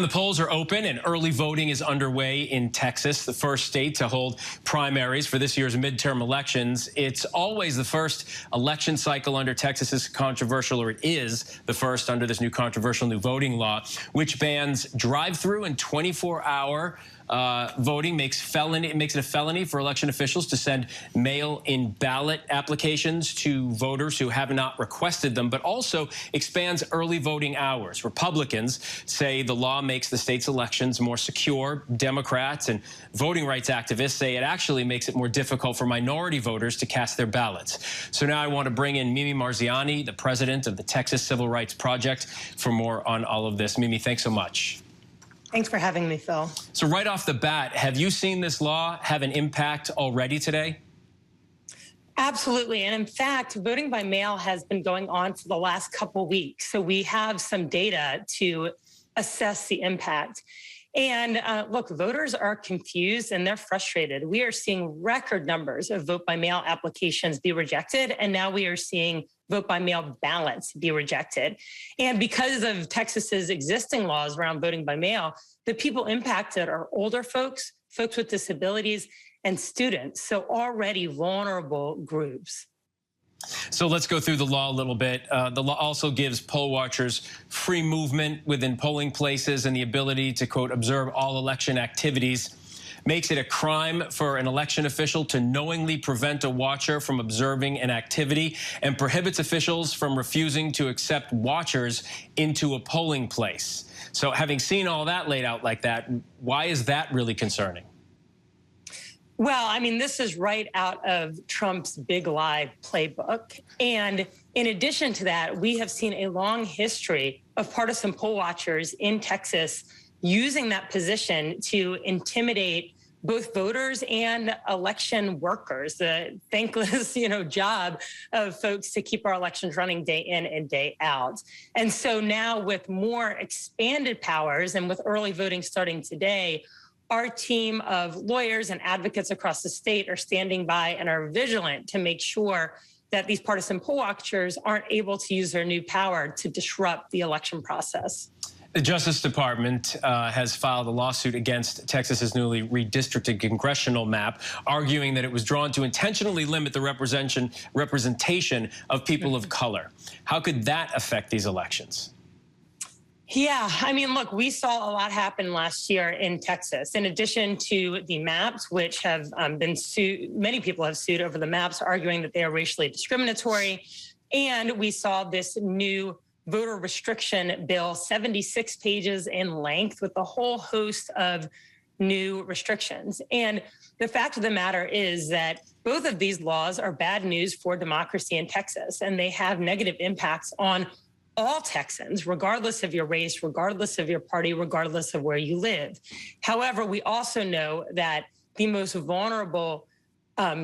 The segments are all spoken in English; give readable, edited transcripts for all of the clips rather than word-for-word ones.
The polls are open and early voting is underway in Texas, the first state to hold primaries for this year's midterm elections. It's always the first election cycle under Texas's controversial, or it is the first under this new controversial new voting law, which bans drive-thru and 24-hour voting, makes it a felony for election officials to send mail-in ballot applications to voters who have not requested them, but also expands early voting hours. Republicans say the law makes the state's elections more secure. Democrats and voting rights activists say it actually makes it more difficult for minority voters to cast their ballots. So now I want to bring in Mimi Marziani, the president of the Texas Civil Rights Project, for more on all of this. Mimi, thanks so much. Thanks for having me, Phil. So right off the bat, have you seen this law have an impact already today? Absolutely. And in fact, voting by mail has been going on for the last couple weeks. So we have some data to assess the impact. And look, voters are confused and they're frustrated. We are seeing record numbers of vote by mail applications be rejected. And now we are seeing vote by mail ballots be rejected. And because of Texas's existing laws around voting by mail, the people impacted are older folks, folks with disabilities, and students. So already vulnerable groups. So let's go through the law a little bit. The law also gives poll watchers free movement within polling places and the ability to, quote, observe all election activities. Makes it a crime for an election official to knowingly prevent a watcher from observing an activity, and prohibits officials from refusing to accept watchers into a polling place. So having seen all that laid out like that, why is that really concerning? Well, I mean, this is right out of Trump's big lie playbook. And in addition to that, we have seen a long history of partisan poll watchers in Texas using that position to intimidate both voters and election workers, the thankless, job of folks to keep our elections running day in and day out. And so now with more expanded powers and with early voting starting today, our team of lawyers and advocates across the state are standing by and are vigilant to make sure that these partisan poll watchers aren't able to use their new power to disrupt the election process. The Justice Department has filed a lawsuit against Texas's newly redistricted congressional map, arguing that it was drawn to intentionally limit the representation of people of color. How could that affect these elections? Yeah, I mean, look, we saw a lot happen last year in Texas. In addition to the maps, which have been sued, many people have sued over the maps, arguing that they are racially discriminatory. And we saw this new voter restriction bill, 76 pages in length, with a whole host of new restrictions. And the fact of the matter is that both of these laws are bad news for democracy in Texas, and they have negative impacts on all Texans, regardless of your race, regardless of your party, regardless of where you live. However, we also know that the most vulnerable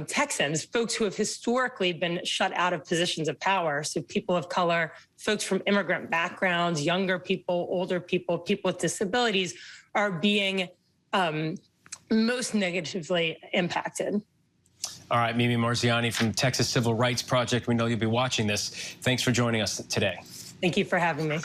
Texans, folks who have historically been shut out of positions of power, so people of color, folks from immigrant backgrounds, younger people, older people, people with disabilities, are being most negatively impacted. All right, Mimi Marziani from Texas Civil Rights Project. We know you'll be watching this. Thanks for joining us today. Thank you for having me.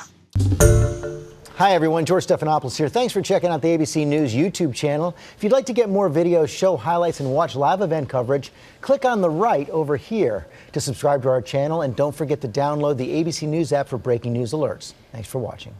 Hi, everyone. George Stephanopoulos here. Thanks for checking out the ABC News YouTube channel. If you'd like to get more videos, show highlights, and watch live event coverage, click on the right over here to subscribe to our channel. And don't forget to download the ABC News app for breaking news alerts. Thanks for watching.